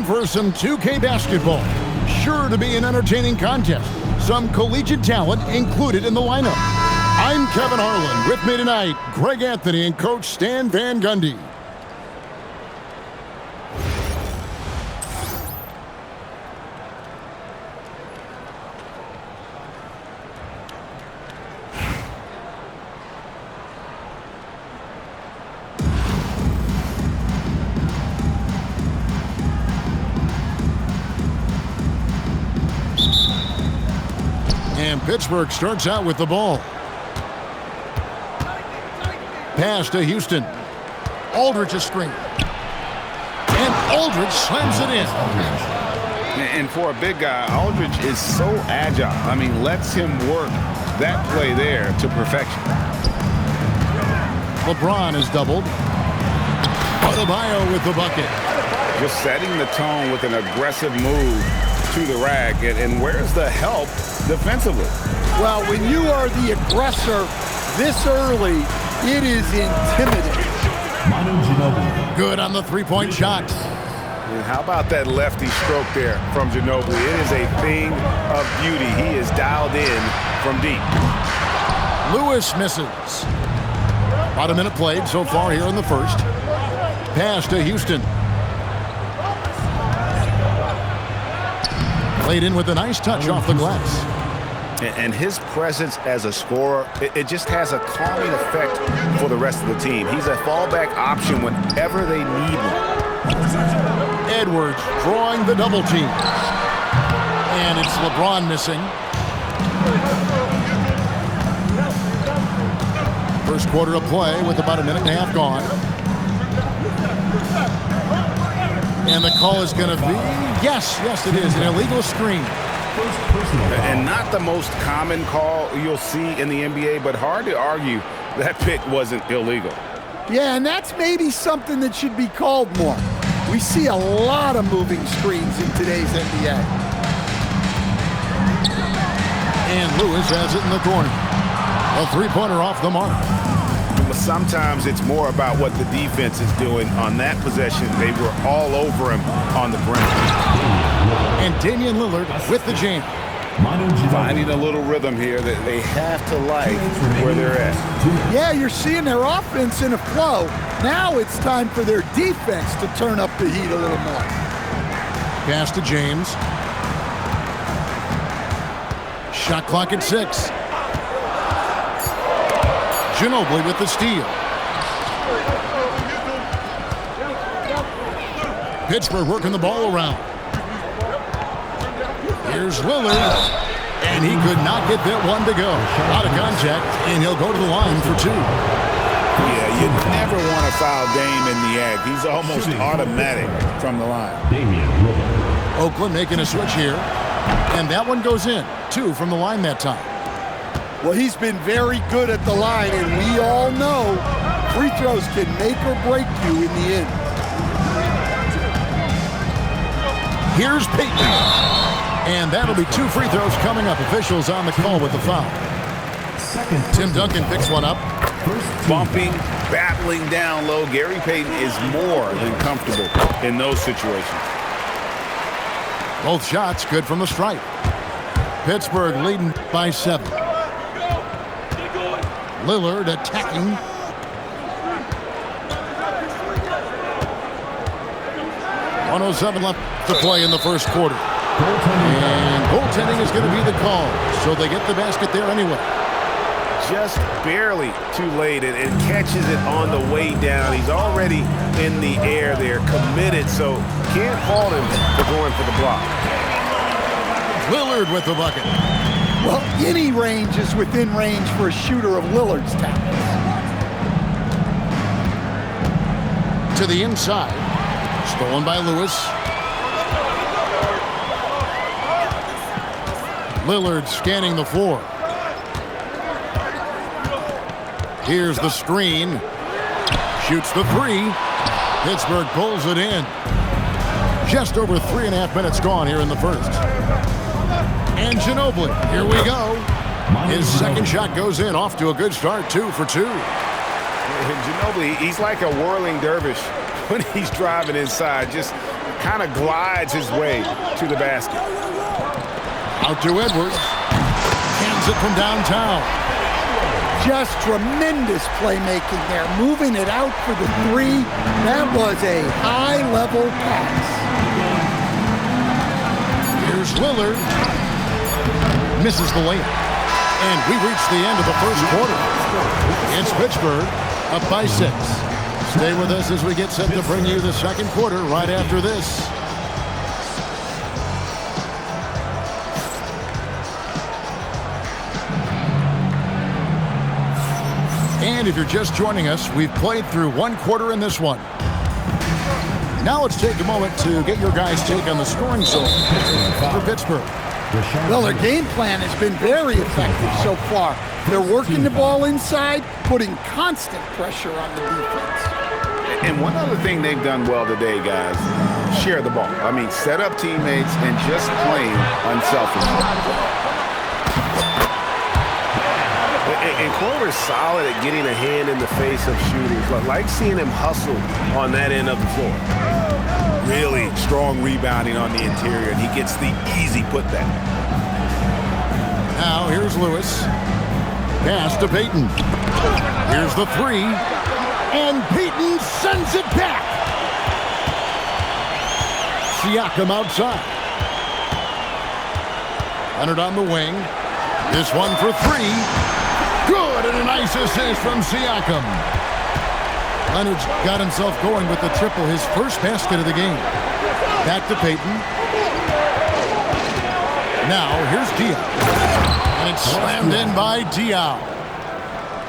for some 2K basketball. Sure to be an entertaining contest. Some collegiate talent included in the lineup. I'm Kevin Harlan. With me tonight, Greg Anthony and Coach Stan Van Gundy. And Pittsburgh starts out with the ball. Pass to Houston. Aldridge a screen. And Aldridge slams it in. And for a big guy, Aldridge is so agile. I mean, lets him work that play there to perfection. LeBron is doubled. Adebayo with the bucket. Just setting the tone with an aggressive move to the rack. And where's the help defensively? Well, when you are the aggressor this early, it is intimidating. Good on the three-point shot. And how about that lefty stroke there from Ginobili? It is a thing of beauty. He is dialed in from deep. Lewis misses. About a minute played so far here in the first. Pass to Houston. Played in with a nice touch off the glass. And his presence as a scorer, it just has a calming effect for the rest of the team. He's a fallback option whenever they need one. Edwards drawing the double team. And it's LeBron missing. First quarter of play with about a minute and a half gone. And the call is going to be, yes, it is, an illegal screen. And not the most common call you'll see in the NBA, but hard to argue that pick wasn't illegal. Yeah, and that's maybe something that should be called more. We see a lot of moving screens in today's NBA. And Lewis has it in the corner. A three-pointer off the mark. Sometimes it's more about what the defense is doing on that possession. They were all over him on the perimeter. And Damian Lillard with the jam. Finding a little rhythm here that they have to like where they're at. Yeah, you're seeing their offense in a flow. Now it's time for their defense to turn up the heat a little more. Pass to James. Shot clock at 6. Ginobili with the steal. Pittsburgh working the ball around. Here's Lillard. And he could not get that one to go. Out of contact, and he'll go to the line for 2. Yeah, you never want to foul Dame in the act. He's almost automatic from the line. Oakland making a switch here. And that one goes in. 2 from the line that time. Well, he's been very good at the line, and we all know free throws can make or break you in the end. Here's Payton. And that'll be 2 free throws coming up. Officials on the call with the foul. Tim Duncan picks one up. Bumping, battling down low. Gary Payton is more than comfortable in those situations. Both shots good from the stripe. Pittsburgh leading by 7. Lillard attacking. .107 left to play in the first quarter. And goaltending is going to be the call. So they get the basket there anyway. Just barely too late. It catches it on the way down. He's already in the air there, committed. So can't fault him for going for the block. Lillard with the bucket. Well, any range is within range for a shooter of Lillard's talents. To the inside. Stolen by Lewis. Lillard scanning the floor. Here's the screen. Shoots the 3. Pittsburgh pulls it in. Just over 3.5 minutes gone here in the first. And Ginobili, here we go. His second shot goes in, off to a good start, 2 for 2. Ginobili, he's like a whirling dervish when he's driving inside, just kind of glides his way to the basket. Out to Edwards. Hands it from downtown. Just tremendous playmaking there. Moving it out for the three. That was a high-level pass. Here's Lillard. Misses the layup. And we reach the end of the first quarter. It's Pittsburgh up by 6. Stay with us as we get set to bring you the second quarter right after this. And if you're just joining us, we've played through one quarter in this one. Now let's take a moment to get your guys' take on the scoring zone for Pittsburgh. Well, their game plan has been very effective so far. They're working the ball inside, putting constant pressure on the defense. And one other thing they've done well today, guys, share the ball. I mean, set up teammates and just playing unselfishly. And Korver's solid at getting a hand in the face of shooting, but like seeing him hustle on that end of the floor. Really strong rebounding on the interior, and he gets the easy putback. Now here's Lewis. Pass to Payton. Here's the three. And Payton sends it back. Siakam outside. Leonard on the wing. This one for three. Good, and a nice assist from Siakam. Leonard's got himself going with the triple, his first basket of the game. Back to Payton. Now, here's Diaw. And it's slammed in by Diaw.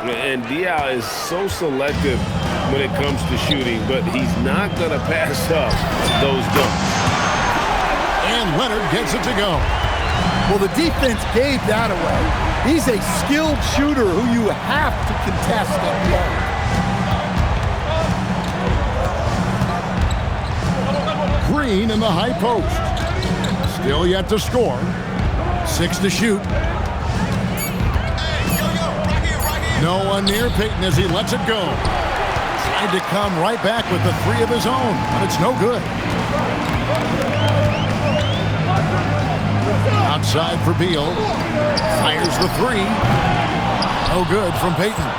And Diaw is so selective when it comes to shooting, but he's not going to pass up those dunks. And Leonard gets it to go. Well, the defense gave that away. He's a skilled shooter who you have to contest at the arc. Green in the high post. Still yet to score. 6 to shoot. No one near Payton as he lets it go. Tried to come right back with the three of his own, but it's no good. Outside for Beal. Fires the three. No good from Payton.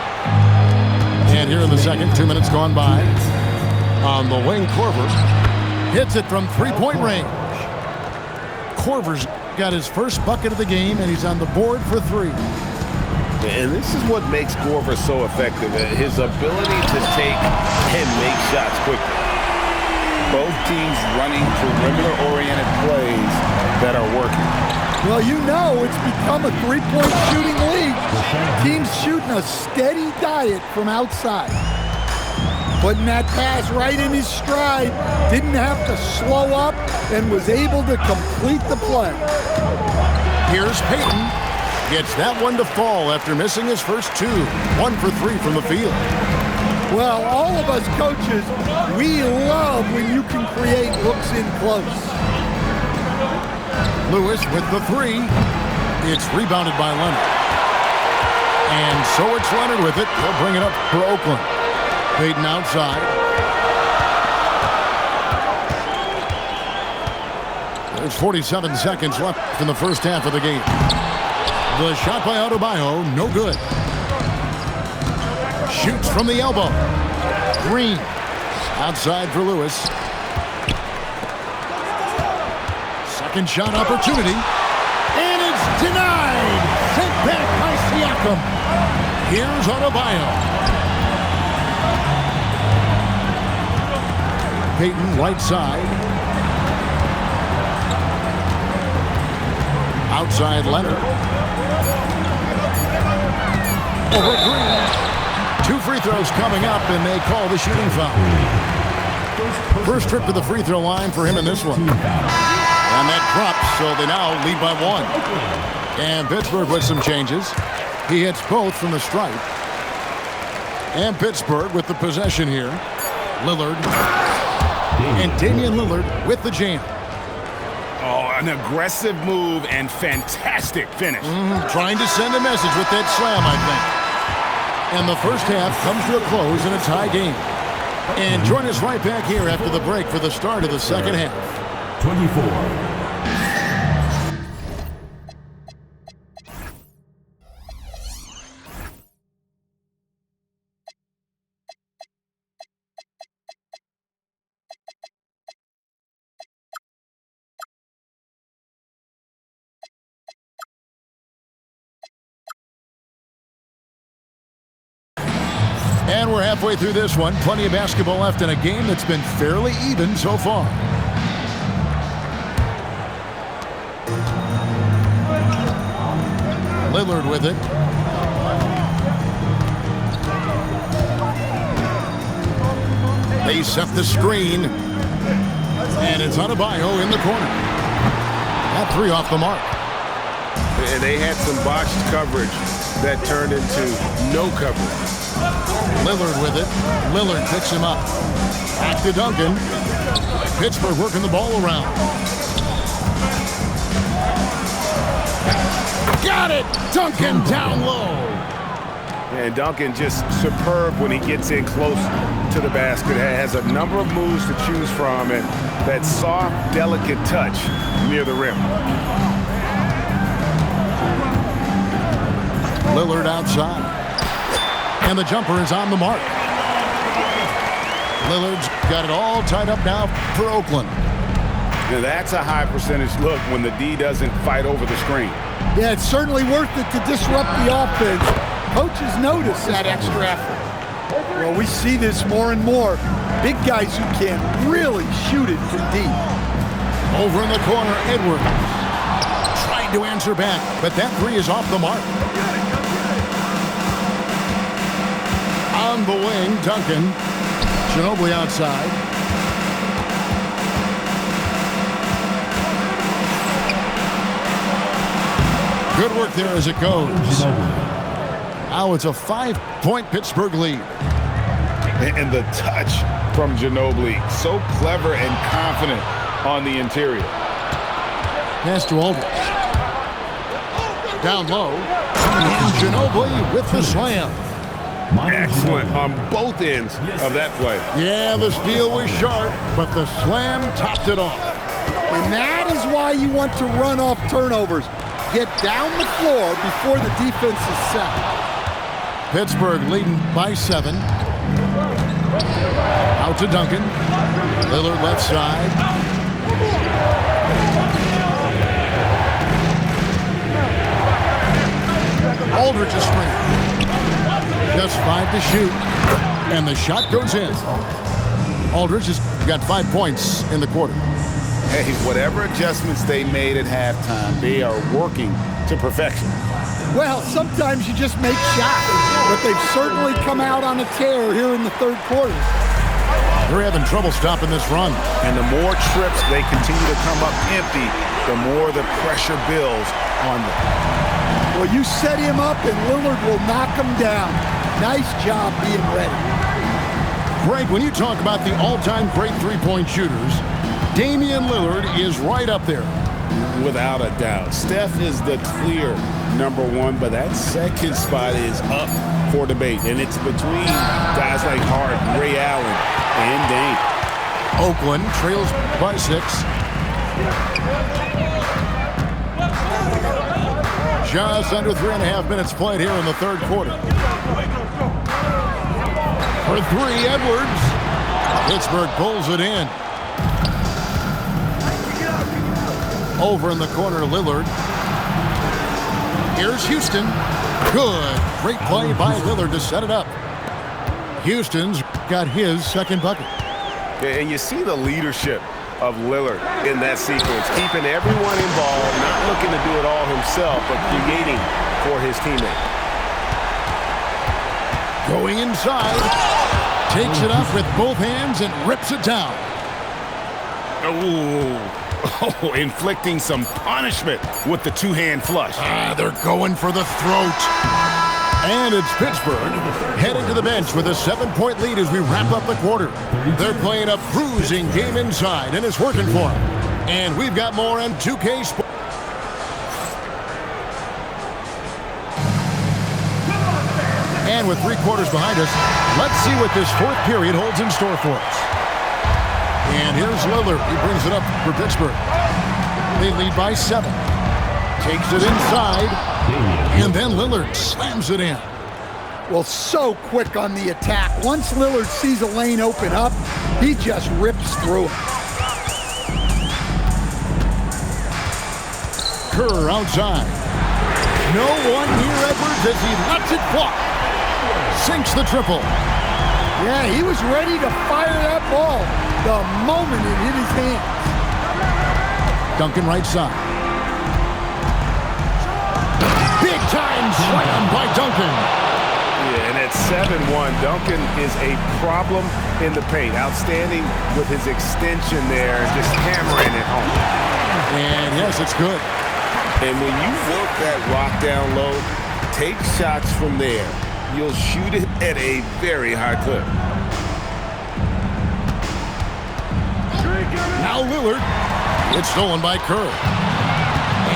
And here in the second, 2 minutes gone by. On the wing, Korver hits it from three-point range. Korver's got his first bucket of the game, and he's on the board for three. And this is what makes Korver so effective, his ability to take and make shots quickly. Both teams running perimeter-oriented plays that are working. Well, you know it's become a three-point shooting league. Teams shooting a steady diet from outside. Putting that pass right in his stride, didn't have to slow up, and was able to complete the play. Here's Payton. Gets that one to fall after missing his first two. 1 for 3 from the field. Well, all of us coaches, we love when you can create looks in close. Lewis with the three. It's rebounded by Leonard. And so it's Leonard with it. He'll bring it up for Oakland. Payton outside. There's 47 seconds left in the first half of the game. The shot by Adebayo, no good. Shoots from the elbow. Green. Outside for Lewis. Second shot opportunity. And it's denied. Sent back by Siakam. Here's Adebayo. Payton right side. Outside Leonard. Over Green. 2 free throws coming up, and they call the shooting foul. First trip to the free throw line for him in this one. And that drops, so they now lead by 1. And Pittsburgh with some changes. He hits both from the stripe. And Pittsburgh with the possession here. Lillard. And Damian Lillard with the jam. Oh, an aggressive move and fantastic finish. Trying to send a message with that slam, I think. And the first half comes to a close in a tie game. And join us right back here after the break for the start of the second half. 24. And we're halfway through this one. Plenty of basketball left in a game that's been fairly even so far. Lillard with it. They set the screen. And it's Adebayo in the corner. That three off the mark. And they had some botched coverage that turned into no coverage. Lillard with it. Lillard picks him up. Back to Duncan. Pittsburgh working the ball around. Got it! Duncan down low. And Duncan just superb when he gets in close to the basket. Has a number of moves to choose from, and that soft, delicate touch near the rim. Lillard outside. And the jumper is on the mark. Lillard's got it all tied up now for Oakland. Now that's a high percentage look when the D doesn't fight over the screen. Yeah, it's certainly worth it to disrupt the offense. Coaches notice that extra effort. Well, we see this more and more. Big guys who can really shoot it from deep. Over in the corner, Edwards. Tried to answer back, but that three is off the mark. On the wing, Duncan. Ginobili outside. Good work there as it goes. Now it's a 5-point Pittsburgh lead. And the touch from Ginobili, so clever and confident on the interior. Pass to Aldridge. Down low. And Ginobili with the slam. Excellent on both ends of that play. Yeah, the steal was sharp, but the slam topped it off. And that is why you want to run off turnovers. Get down the floor before the defense is set. Pittsburgh leading by 7. Out to Duncan. Lillard left side. Aldridge is free. Just 5 to shoot. And the shot goes in. Aldridge has got 5 points in the quarter. Hey, whatever adjustments they made at halftime, they are working to perfection. Well, sometimes you just make shots, but they've certainly come out on a tear here in the third quarter. They're having trouble stopping this run. And the more trips they continue to come up empty, the more the pressure builds on them. Well, you set him up and Lillard will knock him down. Nice job being ready. Greg, when you talk about the all-time great three-point shooters, Damian Lillard is right up there. Without a doubt. Steph is the clear #1, but that second spot is up for debate. And it's between guys like Harden, Ray Allen, and Dame. Oakland trails by 6. Just under 3.5 minutes played here in the third quarter. For 3, Edwards. Pittsburgh pulls it in. Over in the corner, Lillard. Here's Houston. Good. Great play by Lillard to set it up. Houston's got his second bucket. And you see the leadership of Lillard in that sequence, keeping everyone involved, not looking to do it all himself, but creating for his teammate. Going inside. Takes it up with both hands and rips it down. Oh, inflicting some punishment with the two-hand flush. They're going for the throat. And it's Pittsburgh headed to the bench with a 7-point lead as we wrap up the quarter. They're playing a bruising game inside, and it's working for them. And we've got more on 2K Sports. And with 3 quarters behind us, let's see what this fourth period holds in store for us. And here's Lillard. He brings it up for Pittsburgh. They lead by 7. Takes it inside. And then Lillard slams it in. Well, so quick on the attack. Once Lillard sees a lane open up, he just rips through it. Kerr outside. No one near Edwards as he lets it fly. Sinks the triple. Yeah, he was ready to fire that ball the moment it hit his hands. Duncan right side. Big time slam by Duncan. Yeah, and at 7-1, Duncan is a problem in the paint. Outstanding with his extension there, just hammering it home. And yes, it's good. And when you work that rock down low, take shots from there. You'll shoot it at a very high clip. Now Lillard. It's stolen by Kerr.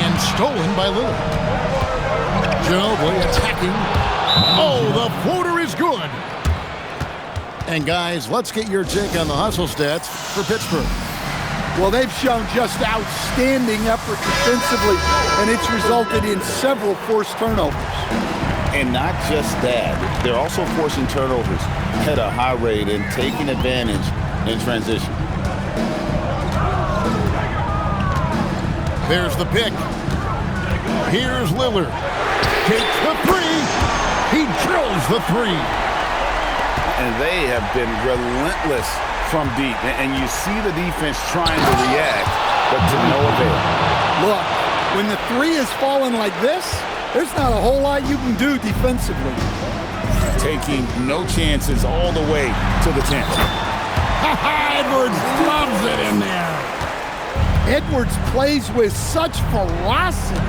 And stolen by Lillard. Ginobili attacking. Oh, the floater is good. And guys, let's get your take on the hustle stats for Pittsburgh. Well, they've shown just outstanding effort defensively, and it's resulted in several forced turnovers. And not just that, they're also forcing turnovers at a high rate and taking advantage in transition. There's the pick. Here's Lillard. Takes the three. He drills the three. And they have been relentless from deep. And you see the defense trying to react, but to no avail. Look, when the three is falling like this, there's not a whole lot you can do defensively. Taking no chances all the way to the 10th. Edwards loves it in there. Edwards plays with such ferocity.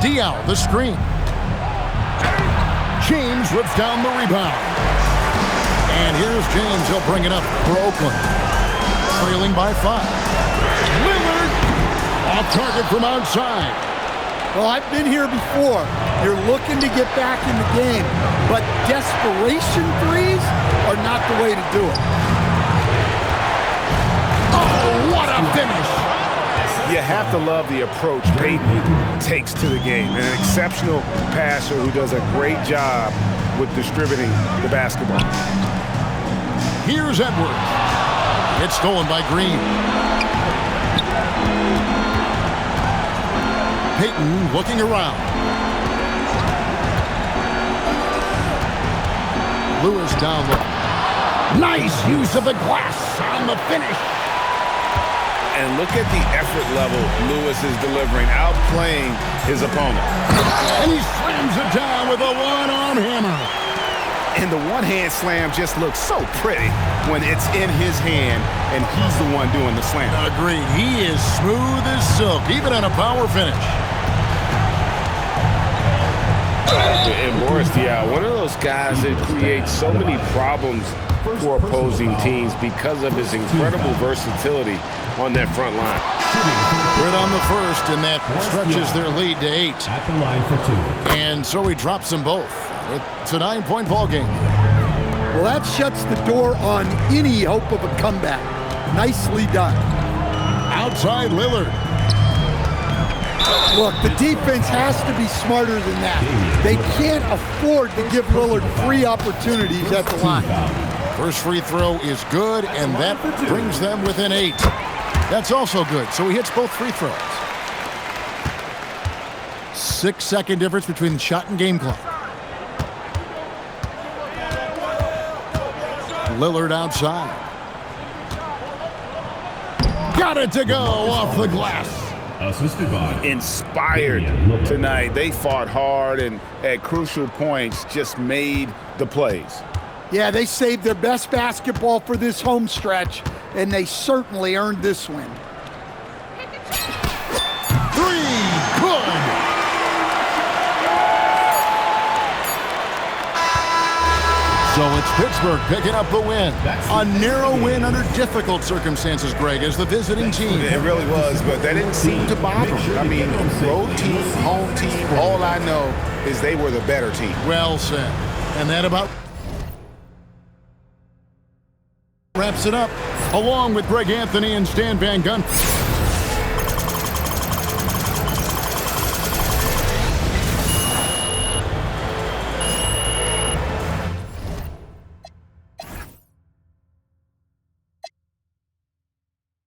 Diaw, the screen. James rips down the rebound. And here's James. He'll bring it up for Oakland. Trailing by 5. Lillard off target from outside. Well, I've been here before. You're looking to get back in the game, but desperation threes are not the way to do it. Oh, what a finish! You have to love the approach Payton takes to the game. An exceptional passer who does a great job with distributing the basketball. Here's Edwards. It's stolen by Green. Payton looking around. Lewis down low. Nice use of the glass on the finish. And look at the effort level Lewis is delivering, outplaying his opponent. And he slams it down with a one-arm hammer. And the one-hand slam just looks so pretty when it's in his hand and he's the one doing the slam. Agreed. He is smooth as silk, even on a power finish. And Boris Diaw, one of those guys that creates so many problems for opposing teams because of his incredible versatility on that front line. Right on the first, and that stretches their lead to 8. At the line for 2. And so he drops them both. It's a 9-point ball game. Well, that shuts the door on any hope of a comeback. Nicely done. Outside Lillard. Look, the defense has to be smarter than that. They can't afford to give Lillard 3 opportunities at the line. First free throw is good, and that brings them within 8. That's also good, so he hits both free throws. 6-second difference between the shot and game clock. Lillard outside. Got it to go off the glass. Assisted by Inspired tonight. They fought hard and at crucial points just made the plays. Yeah, they saved their best basketball for this home stretch, and they certainly earned this win. 3, good. So it's Pittsburgh picking up the win. A narrow win under difficult circumstances, Greg, as the visiting team. It really was, but that didn't seem to bother them. I mean, road team, home team, all I know is they were the better team. Well said. And that about wraps it up. Along with Greg Anthony and Stan Van Gunn.